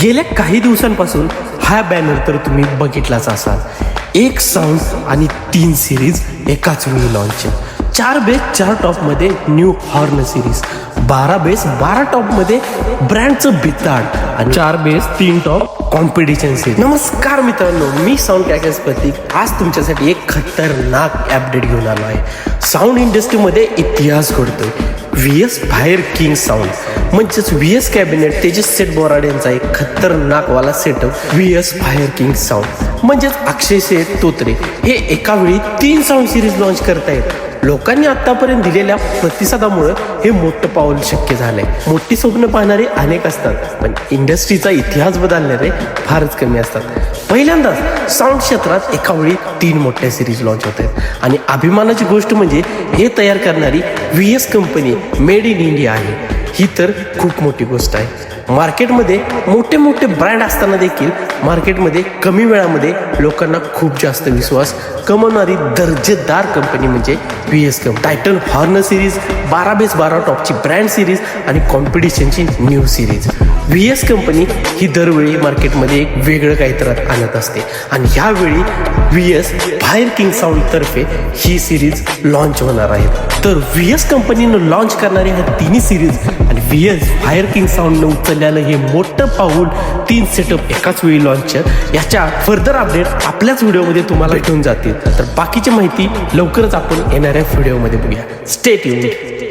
गेल्या काही दिवसांपासून हा बॅनर तर तुम्ही बघितलाच असाल. एक साऊंड आणि 3 सिरीज एकाच वेळी लॉन्च. 4 बेस 4 टॉपमध्ये न्यू हॉर्न सिरीज, 12 बेस 12 टॉपमध्ये ब्रँडचं बिताड आणि 4 बेस 3 टॉप कॉम्पिटिशन सिरीज. नमस्कार मित्रांनो, मी साऊंड कॅकेस प्रतीक आज तुमच्यासाठी एक खतरनाक अपडेट घेऊन आलो आहे. साऊंड इंडस्ट्रीमध्ये इतिहास घडतोय. VS फायर किंग साऊंड म्हणजेच VS कॅबिनेट तेजस सेठ बोराडे यांचा एक खतरनाक वाला setup VS fire king sound म्हणजेच अक्षय सेठ तोत्रे हे एका वेळी 3 साऊंड सिरीज लॉन्च करतायत. लोकांनी आतापर्यंत दिलेल्या प्रतिसादामुळे हे मोठं पाऊल शक्य झालंय. मोठी स्वप्न पाहणारे अनेक असतात, पण इंडस्ट्रीचा इतिहास बदलणारे फारच कमी असतात. पहिल्यांदाच साऊंड क्षेत्रात एका वेळी 3 मोठ्या सिरीज लॉन्च होत आहेत आणि अभिमानाची गोष्ट म्हणजे हे तयार करणारी VS company made in India आहे. ही तर खूप मोठी गोष्ट आहे. मार्केटमध्ये मोठे मोठे ब्रँड असताना देखील मार्केटमध्ये कमी वेळामध्ये लोकांना खूप जास्त विश्वास कमवणारी दर्जेदार कंपनी म्हणजे VS company. Titan horn series, 12 base 12 टॉपची ब्रँड सिरीज आणि कॉम्पिटिशनची न्यू सिरीज. VS कंपनी ही दरवेळी मार्केटमध्ये एक वेगळं काहीतरी आणत असते आणि ह्यावेळी VS फायर किंग साऊंड तर्फे ही सिरीज लॉन्च होणार आहे. तर VS कंपनीनं लॉन्च करणारे ह्या 3 सिरीज आणि VS फायर किंग साऊंडनं उचललेलं हे मोठं पाऊल 3 सेटअप एकाच वेळी लॉन्च, याच्या फर्दर अपडेट आपल्याच व्हिडिओमध्ये तुम्हाला भेटून जातील. तर बाकीची माहिती लवकरच आपण येणाऱ्या व्हिडिओमध्ये बघूया. Stay tuned.